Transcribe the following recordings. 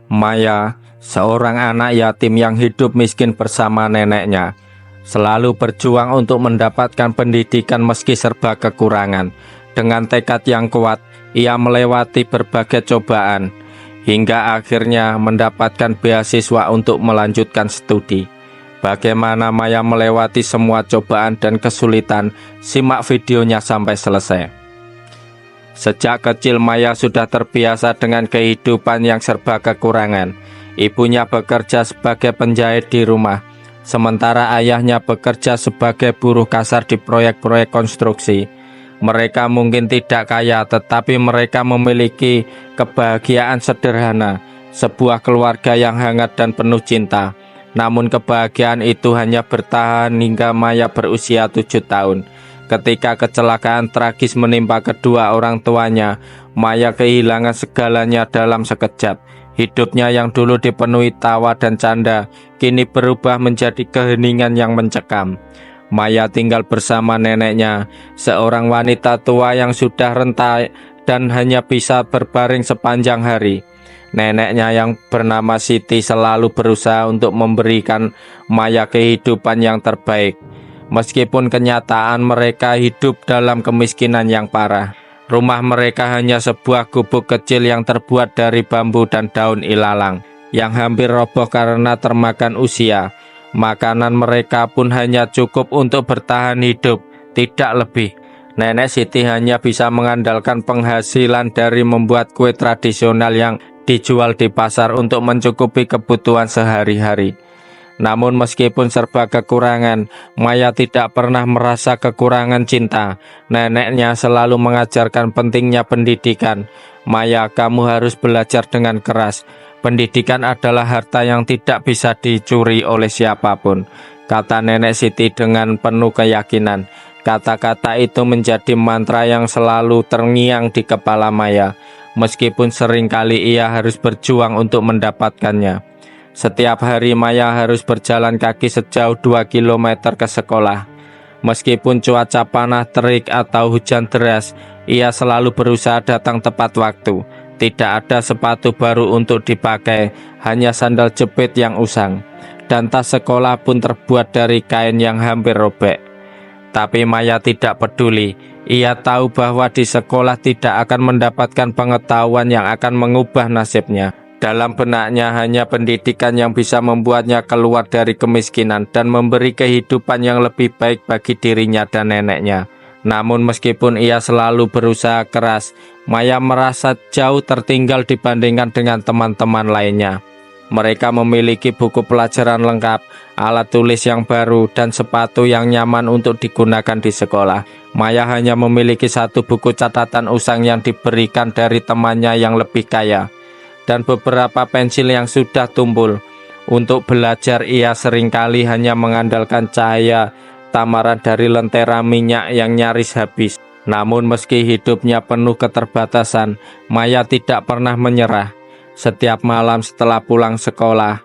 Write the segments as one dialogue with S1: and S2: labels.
S1: Maya, seorang anak yatim yang hidup miskin bersama neneknya, selalu berjuang untuk mendapatkan pendidikan meski serba kekurangan. Dengan tekad yang kuat, ia melewati berbagai cobaan, hingga akhirnya mendapatkan beasiswa untuk melanjutkan studi. Bagaimana Maya melewati semua cobaan dan kesulitan? Simak videonya sampai selesai. Sejak kecil Maya sudah terbiasa dengan kehidupan yang serba kekurangan. Ibunya bekerja sebagai penjahit di rumah, sementara ayahnya bekerja sebagai buruh kasar di proyek-proyek konstruksi. Mereka mungkin tidak kaya, tetapi mereka memiliki kebahagiaan sederhana, sebuah keluarga yang hangat dan penuh cinta. Namun kebahagiaan itu hanya bertahan hingga Maya berusia 7 tahun. Ketika kecelakaan tragis menimpa kedua orang tuanya, Maya kehilangan segalanya dalam sekejap. Hidupnya yang dulu dipenuhi tawa dan canda, kini berubah menjadi keheningan yang mencekam. Maya tinggal bersama neneknya, seorang wanita tua yang sudah renta dan hanya bisa berbaring sepanjang hari. Neneknya yang bernama Siti selalu berusaha untuk memberikan Maya kehidupan yang terbaik. Meskipun kenyataan mereka hidup dalam kemiskinan yang parah. Rumah mereka hanya sebuah gubuk kecil yang terbuat dari bambu dan daun ilalang, yang hampir roboh karena termakan usia. Makanan mereka pun hanya cukup untuk bertahan hidup, tidak lebih. Nenek Siti hanya bisa mengandalkan penghasilan dari membuat kue tradisional yang dijual di pasar untuk mencukupi kebutuhan sehari-hari. Namun meskipun serba kekurangan, Maya tidak pernah merasa kekurangan cinta. Neneknya selalu mengajarkan pentingnya pendidikan. Maya, kamu harus belajar dengan keras. Pendidikan adalah harta yang tidak bisa dicuri oleh siapapun, kata Nenek Siti dengan penuh keyakinan. Kata-kata itu menjadi mantra yang selalu terngiang di kepala Maya, meskipun seringkali ia harus berjuang untuk mendapatkannya. Setiap hari Maya harus berjalan kaki sejauh 2 km ke sekolah. Meskipun cuaca panas terik atau hujan deras, ia selalu berusaha datang tepat waktu. Tidak ada sepatu baru untuk dipakai, hanya sandal jepit yang usang. Dan tas sekolah pun terbuat dari kain yang hampir robek. Tapi Maya tidak peduli. Ia tahu bahwa di sekolah tidak akan mendapatkan pengetahuan yang akan mengubah nasibnya. Dalam benaknya hanya pendidikan yang bisa membuatnya keluar dari kemiskinan dan memberi kehidupan yang lebih baik bagi dirinya dan neneknya. Namun meskipun ia selalu berusaha keras, Maya merasa jauh tertinggal dibandingkan dengan teman-teman lainnya. Mereka memiliki buku pelajaran lengkap, alat tulis yang baru, dan sepatu yang nyaman untuk digunakan di sekolah. Maya hanya memiliki satu buku catatan usang yang diberikan dari temannya yang lebih kaya, dan beberapa pensil yang sudah tumpul. Untuk belajar ia seringkali hanya mengandalkan cahaya tamaran dari lentera minyak yang nyaris habis. Namun meski hidupnya penuh keterbatasan, Maya tidak pernah menyerah. Setiap malam setelah pulang sekolah,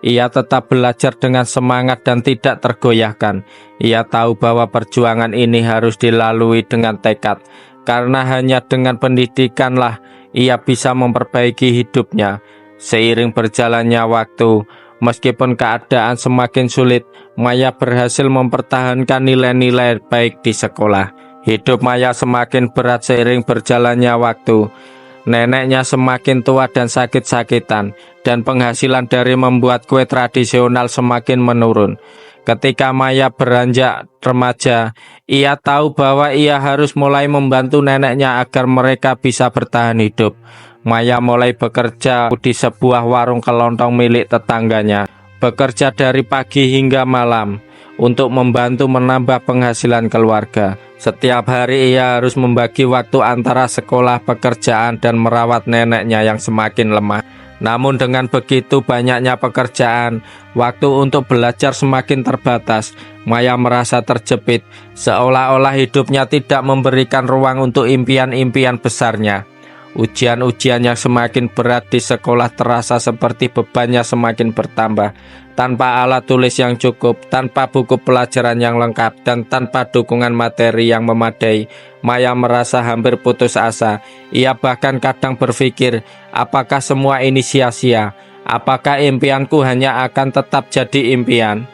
S1: ia tetap belajar dengan semangat dan tidak tergoyahkan. Ia tahu bahwa perjuangan ini harus dilalui dengan tekad, karena hanya dengan pendidikanlah ia bisa memperbaiki hidupnya. Seiring berjalannya waktu, meskipun keadaan semakin sulit, Maya berhasil mempertahankan nilai-nilai baik di sekolah. Hidup Maya semakin berat seiring berjalannya waktu. Neneknya semakin tua dan sakit-sakitan, dan penghasilan dari membuat kue tradisional semakin menurun. Ketika Maya beranjak remaja, ia tahu bahwa ia harus mulai membantu neneknya agar mereka bisa bertahan hidup. Maya mulai bekerja di sebuah warung kelontong milik tetangganya, bekerja dari pagi hingga malam untuk membantu menambah penghasilan keluarga. Setiap hari ia harus membagi waktu antara sekolah, pekerjaan, dan merawat neneknya yang semakin lemah. Namun dengan begitu banyaknya pekerjaan, waktu untuk belajar semakin terbatas. Maya merasa terjepit, seolah-olah hidupnya tidak memberikan ruang untuk impian-impian besarnya. Ujian-ujian yang semakin berat di sekolah terasa seperti bebannya semakin bertambah. Tanpa alat tulis yang cukup, tanpa buku pelajaran yang lengkap, dan tanpa dukungan materi yang memadai, Maya merasa hampir putus asa. Ia bahkan kadang berpikir, apakah semua ini sia-sia? Apakah impianku hanya akan tetap jadi impian?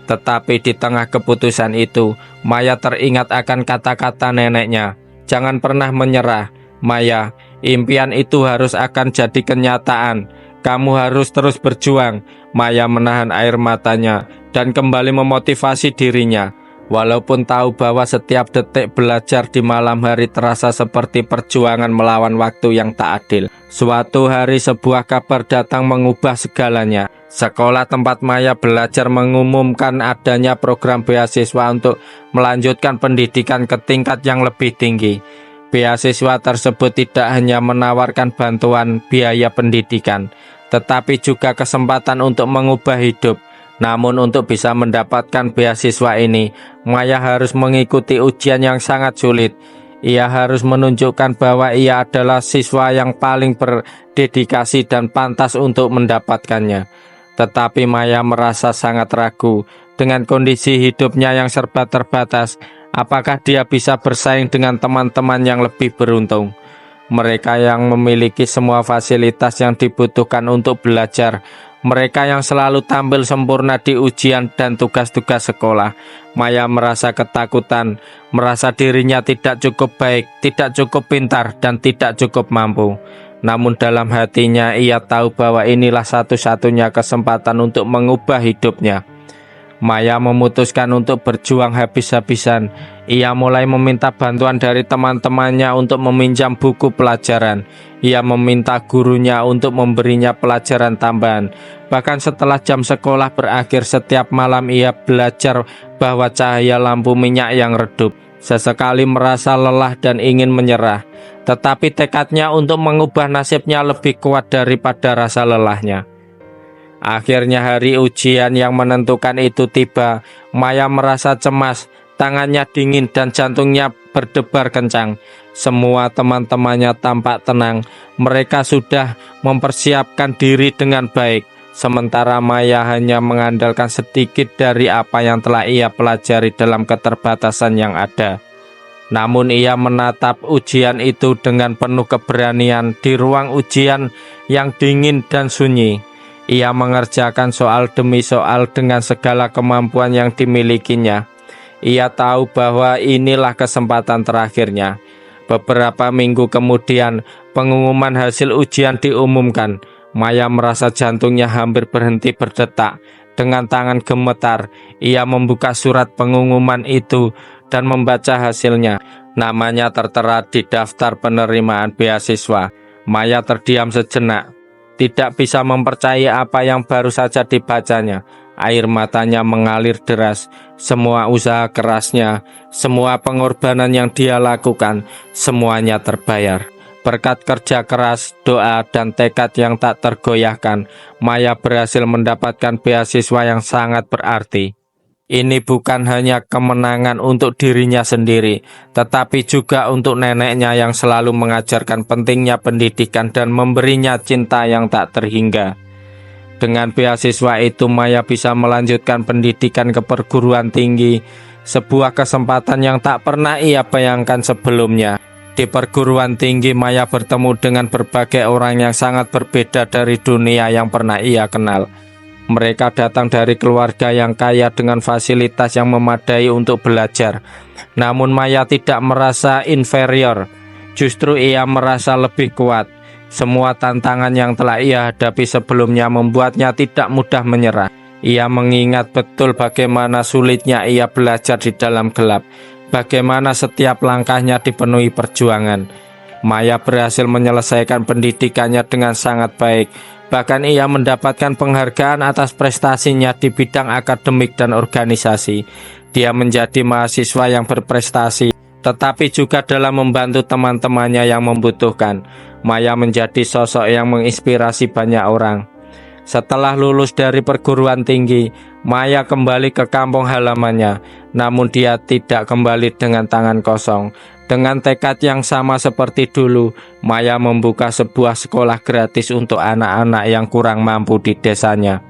S1: Tetapi di tengah keputusan itu, Maya teringat akan kata-kata neneknya. Jangan pernah menyerah, Maya. Impian itu harus akan jadi kenyataan. Kamu harus terus berjuang. Maya menahan air matanya dan kembali memotivasi dirinya. Walaupun tahu bahwa setiap detik belajar di malam hari terasa seperti perjuangan melawan waktu yang tak adil. Suatu hari sebuah kabar datang mengubah segalanya. Sekolah tempat Maya belajar mengumumkan adanya program beasiswa untuk melanjutkan pendidikan ke tingkat yang lebih tinggi. Beasiswa tersebut tidak hanya menawarkan bantuan biaya pendidikan, tetapi juga kesempatan untuk mengubah hidup. Namun untuk bisa mendapatkan beasiswa ini, Maya harus mengikuti ujian yang sangat sulit. Ia harus menunjukkan bahwa ia adalah siswa yang paling berdedikasi dan pantas untuk mendapatkannya. Tetapi Maya merasa sangat ragu dengan kondisi hidupnya yang serba terbatas. Apakah dia bisa bersaing dengan teman-teman yang lebih beruntung? Mereka yang memiliki semua fasilitas yang dibutuhkan untuk belajar, mereka yang selalu tampil sempurna di ujian dan tugas-tugas sekolah. Maya merasa ketakutan, merasa dirinya tidak cukup baik, tidak cukup pintar, dan tidak cukup mampu. Namun dalam hatinya ia tahu bahwa inilah satu-satunya kesempatan untuk mengubah hidupnya. Maya memutuskan untuk berjuang habis-habisan. Ia mulai meminta bantuan dari teman-temannya untuk meminjam buku pelajaran. Ia meminta gurunya untuk memberinya pelajaran tambahan. Bahkan setelah jam sekolah berakhir, setiap malam ia belajar bahwa cahaya lampu minyak yang redup. Sesekali merasa lelah dan ingin menyerah. Tetapi tekadnya untuk mengubah nasibnya lebih kuat daripada rasa lelahnya. Akhirnya hari ujian yang menentukan itu tiba. Maya merasa cemas, tangannya dingin dan jantungnya berdebar kencang. Semua teman-temannya tampak tenang. Mereka sudah mempersiapkan diri dengan baik. Sementara Maya hanya mengandalkan sedikit dari apa yang telah ia pelajari dalam keterbatasan yang ada. Namun ia menatap ujian itu dengan penuh keberanian di ruang ujian yang dingin dan sunyi. Ia mengerjakan soal demi soal dengan segala kemampuan yang dimilikinya. Ia tahu bahwa inilah kesempatan terakhirnya. Beberapa minggu kemudian, pengumuman hasil ujian diumumkan. Maya merasa jantungnya hampir berhenti berdetak. Dengan tangan gemetar, ia membuka surat pengumuman itu dan membaca hasilnya. Namanya tertera di daftar penerimaan beasiswa. Maya terdiam sejenak. Tidak bisa mempercayai apa yang baru saja dibacanya. Air matanya mengalir deras. Semua usaha kerasnya, semua pengorbanan yang dia lakukan, semuanya terbayar. Berkat kerja keras, doa, dan tekad yang tak tergoyahkan, Maya berhasil mendapatkan beasiswa yang sangat berarti. Ini bukan hanya kemenangan untuk dirinya sendiri, tetapi juga untuk neneknya yang selalu mengajarkan pentingnya pendidikan dan memberinya cinta yang tak terhingga. Dengan beasiswa itu Maya bisa melanjutkan pendidikan ke perguruan tinggi, sebuah kesempatan yang tak pernah ia bayangkan sebelumnya. Di perguruan tinggi Maya bertemu dengan berbagai orang yang sangat berbeda dari dunia yang pernah ia kenal. Mereka datang dari keluarga yang kaya dengan fasilitas yang memadai untuk belajar. Namun Maya tidak merasa inferior, justru ia merasa lebih kuat. Semua tantangan yang telah ia hadapi sebelumnya membuatnya tidak mudah menyerah. Ia mengingat betul bagaimana sulitnya ia belajar di dalam gelap, bagaimana setiap langkahnya dipenuhi perjuangan. Maya berhasil menyelesaikan pendidikannya dengan sangat baik. Bahkan ia mendapatkan penghargaan atas prestasinya di bidang akademik dan organisasi. Dia menjadi mahasiswa yang berprestasi, tetapi juga dalam membantu teman-temannya yang membutuhkan. Maya menjadi sosok yang menginspirasi banyak orang. Setelah lulus dari perguruan tinggi, Maya kembali ke kampung halamannya. Namun dia tidak kembali dengan tangan kosong. Dengan tekad yang sama seperti dulu, Maya membuka sebuah sekolah gratis untuk anak-anak yang kurang mampu di desanya.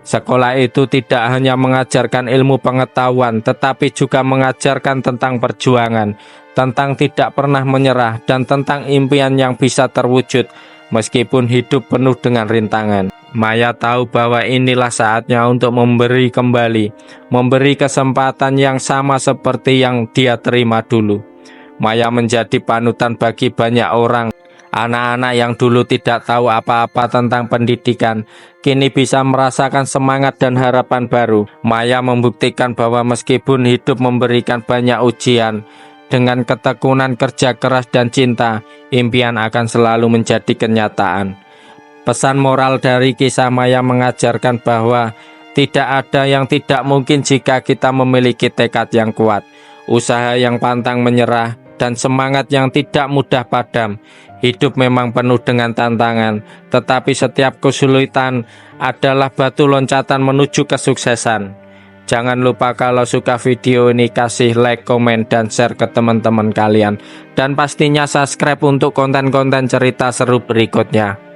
S1: Sekolah itu tidak hanya mengajarkan ilmu pengetahuan, tetapi juga mengajarkan tentang perjuangan, tentang tidak pernah menyerah, dan tentang impian yang bisa terwujud meskipun hidup penuh dengan rintangan. Maya tahu bahwa inilah saatnya untuk memberi kembali, memberi kesempatan yang sama seperti yang dia terima dulu. Maya menjadi panutan bagi banyak orang. Anak-anak yang dulu tidak tahu apa-apa tentang pendidikan, kini bisa merasakan semangat dan harapan baru. Maya membuktikan bahwa meskipun hidup memberikan banyak ujian, dengan ketekunan kerja keras dan cinta, impian akan selalu menjadi kenyataan. Pesan moral dari kisah Maya mengajarkan bahwa tidak ada yang tidak mungkin jika kita memiliki tekad yang kuat, usaha yang pantang menyerah, dan semangat yang tidak mudah padam. Hidup memang penuh dengan tantangan, tetapi setiap kesulitan adalah batu loncatan menuju kesuksesan. Jangan lupa kalau suka video ini kasih like, komen, dan share ke teman-teman kalian. Dan pastinya subscribe untuk konten-konten cerita seru berikutnya.